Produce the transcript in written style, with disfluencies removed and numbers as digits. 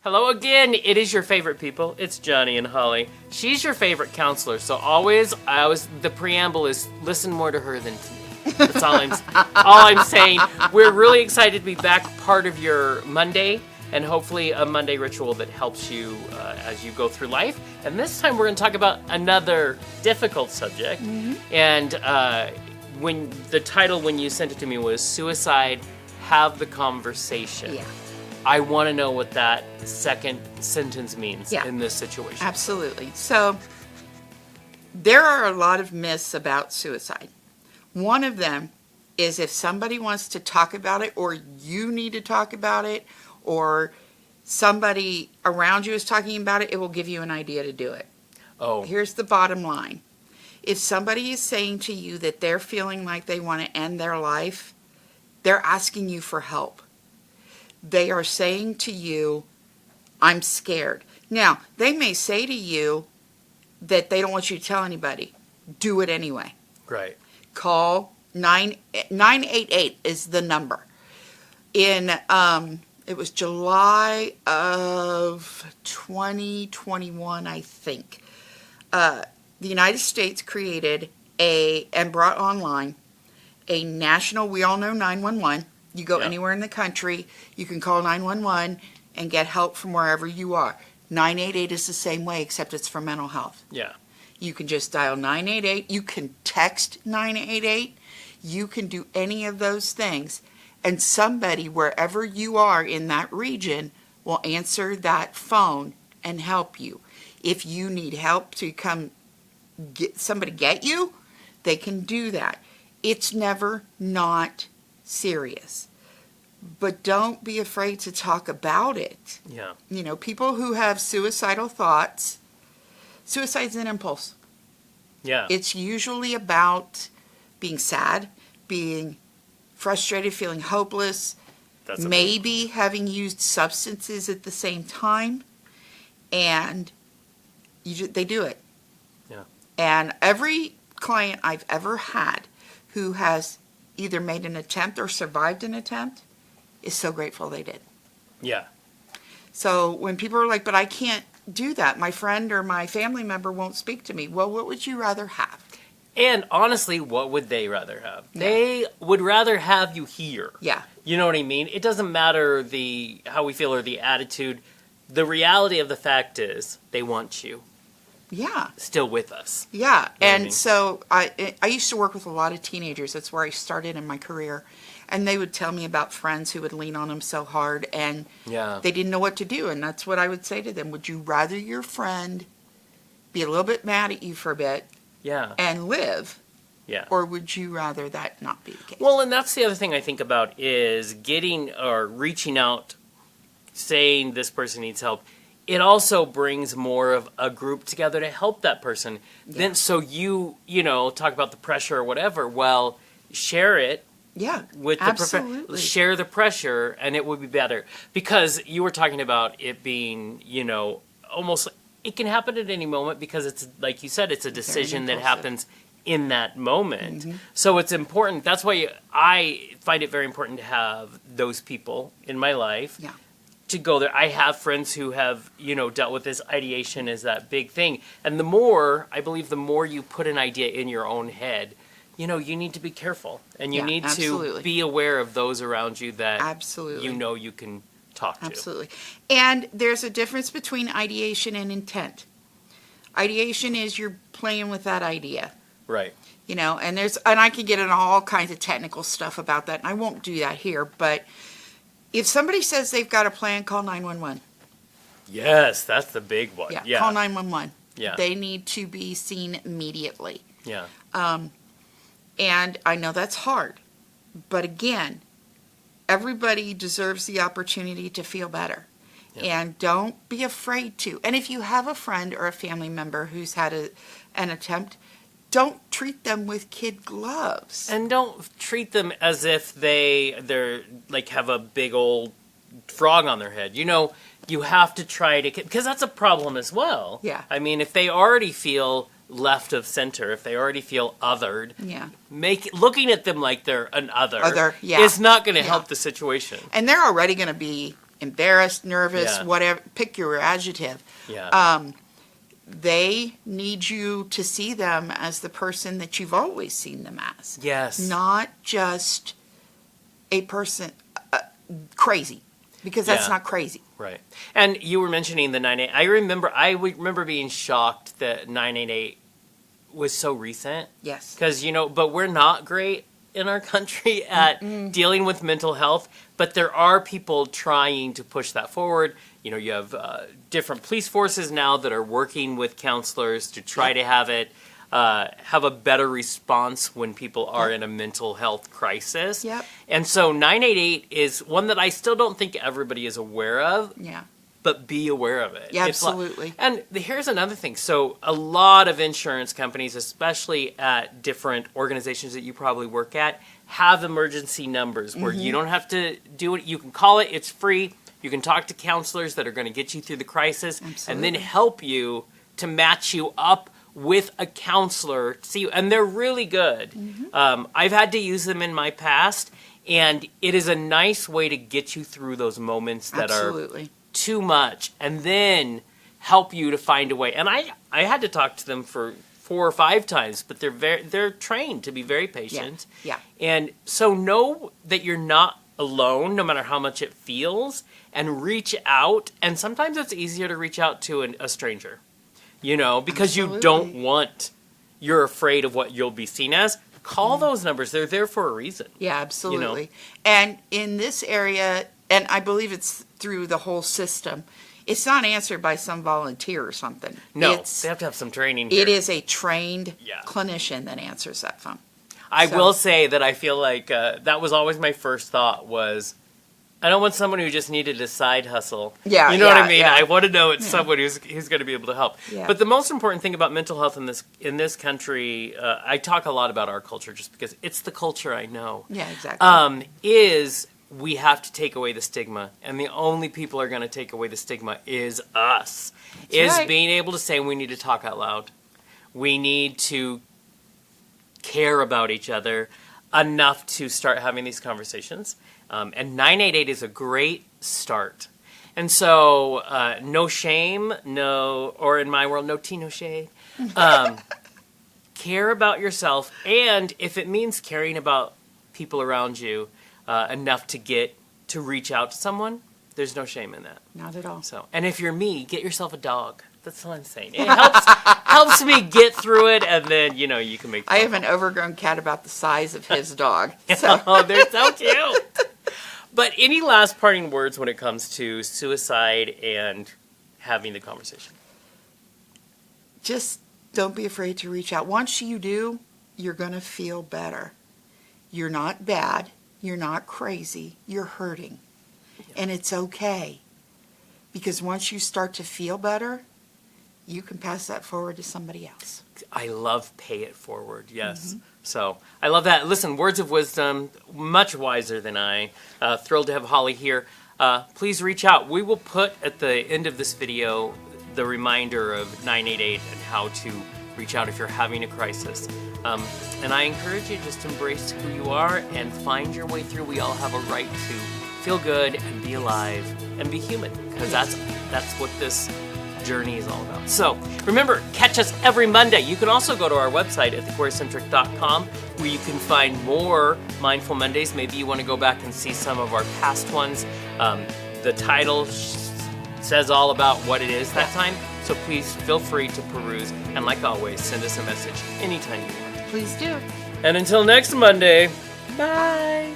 Hello again, it is your favorite people. It's Johnny and Holly. She's your favorite counselor, so the preamble is listen more to her than to me. That's all I'm saying. We're really excited to be back, part of your Monday, and hopefully a Monday ritual that helps you as you go through life. And this time we're going to talk about another difficult subject. Mm-hmm. And when the title, when you sent it to me, was Suicide, Have the Conversation. Yeah. I want to know what that second sentence means in this situation. Absolutely. So there are a lot of myths about suicide. One of them is if somebody wants to talk about it, or you need to talk about it, or somebody around you is talking about it, it will give you an idea to do it. Oh. Here's the bottom line. If somebody is saying to you that they're feeling like they want to end their life, they're asking you for help. They are saying to you, I'm scared. Now, they may say to you that they don't want you to tell anybody. Do it anyway. Right. Call 988 is the number. It was July of 2021, I think. The United States created and brought online a national, we all know 911. You go anywhere in the country, you can call 911 and get help from wherever you are. 988 is the same way, except it's for mental health. Yeah. You can just dial 988. You can text 988. You can do any of those things. And somebody, wherever you are in that region, will answer that phone and help you. If you need help to come get you, they can do that. It's never not serious. But don't be afraid to talk about it. Yeah. You know, people who have suicidal thoughts, suicide's an impulse. Yeah. It's usually about being sad, being frustrated, feeling hopeless, maybe having used substances at the same time, and they do it. Yeah. And every client I've ever had who has either made an attempt or survived an attempt is so grateful they did. Yeah. So when people are like, but I can't do that, my friend or my family member won't speak to me. Well, what would you rather have? And honestly, what would they rather have? Yeah. They would rather have you here. Yeah. You know what I mean? It doesn't matter how we feel or the attitude. The reality of the fact is they want you. Yeah. Still with us. Yeah. You know and I mean? So I used to work with a lot of teenagers. That's where I started in my career. And they would tell me about friends who would lean on them so hard and they didn't know what to do. And that's what I would say to them. Would you rather your friend be a little bit mad at you for a bit and live? Yeah. Or would you rather that not be the case? Well, and that's the other thing I think about is getting or reaching out, saying this person needs help. It also brings more of a group together to help that person. Yeah. Then, so you talk about the pressure or whatever. Well, share it. Yeah, with absolutely. Share the pressure, and it would be better. Because you were talking about it being, almost, it can happen at any moment because it's, like you said, it's a decision that happens in that moment. Mm-hmm. So it's important. That's why I find it very important to have those people in my life. Yeah. To go there. I have friends who have, dealt with this ideation as that big thing. And the more you put an idea in your own head, you need to be careful. And you need to be aware of those around you that you can talk to. Absolutely. And there's a difference between ideation and intent. Ideation is you're playing with that idea. Right. And I can get into all kinds of technical stuff about that, and I won't do that here, but if somebody says they've got a plan, call 911. Yes, that's the big one. Yeah, call 911. Yeah. They need to be seen immediately. Yeah. And I know that's hard. But again, everybody deserves the opportunity to feel better. Yeah. And don't be afraid to. And if you have a friend or a family member who's had an attempt, don't treat them with kid gloves. And don't treat them as if they're like have a big old, frog on their head. You have to try to, because that's a problem as well. Yeah. I mean, if they already feel left of center, if they already feel othered, looking at them like they're an other is not going to help the situation. And they're already going to be embarrassed, nervous, whatever. Pick your adjective. Yeah. They need you to see them as the person that you've always seen them as. Yes. Not just a person crazy, because that's not crazy. Right. And you were mentioning the 988. I remember being shocked that 988 was so recent. Yes. Because, but we're not great in our country at dealing with mental health, but there are people trying to push that forward. You have different police forces now that are working with counselors to try to have a better response when people are in a mental health crisis. Yep. And so 988 is one that I still don't think everybody is aware of. Yeah. But be aware of it. Yeah, absolutely. And here's another thing. So a lot of insurance companies, especially at different organizations that you probably work at, have emergency numbers where you don't have to do it. You can call it. It's free. You can talk to counselors that are going to get you through the crisis and then help you to match you up with a counselor. And they're really good. I've had to use them in my past, and it is a nice way to get you through those moments that are too much, and then help you to find a way. And I had to talk to them for 4 or 5 times, but they're trained to be very patient. Yeah. And so know that you're not alone, no matter how much it feels, and reach out. And sometimes it's easier to reach out to a stranger, because you don't you're afraid of what you'll be seen as. Call those numbers. They're there for a reason. Yeah, absolutely. And in this area, and I believe it's through the whole system, it's not answered by some volunteer or something. No, they have to have some training here. It is a trained clinician that answers that phone. I will say that I feel like that was always my first thought was, I don't want someone who just needed a side hustle. Yeah, you know what I mean? Yeah. I want to know it's someone who's going to be able to help. Yeah. But the most important thing about mental health in this country, I talk a lot about our culture just because it's the culture I know. Yeah, exactly. Is we have to take away the stigma, and the only people who are going to take away the stigma is us. Being able to say we need to talk out loud. We need to care about each other enough to start having these conversations. And 988 is a great start. And so, no shame, or in my world, no tea, no shade. Care about yourself, and if it means caring about people around you enough to reach out to someone, there's no shame in that. Not at all. So, and if you're me, get yourself a dog. That's all I'm saying. It helps me get through it, and then you can make. I have an overgrown cat about the size of his dog. So. Oh, they're so cute. But any last parting words when it comes to suicide and having the conversation? Just don't be afraid to reach out. Once you do, you're going to feel better. You're not bad. You're not crazy. You're hurting. And it's okay. Because once you start to feel better, you can pass that forward to somebody else. I love pay it forward, yes. So I love that. Listen, words of wisdom, much wiser than I. Thrilled to have Holly here. Please reach out. We will put at the end of this video the reminder of 988 and how to reach out if you're having a crisis. And I encourage you just embrace who you are and find your way through. We all have a right to feel good and be alive and be human, because that's what this journey is all about. So remember, catch us every Monday. You can also go to our website at thequeercentric.com, where you can find more Mindful Mondays. Maybe you want to go back and see some of our past ones. The title says all about what it is that time, so please feel free to peruse, and like always, send us a message anytime you want. Please do. And until next Monday, bye.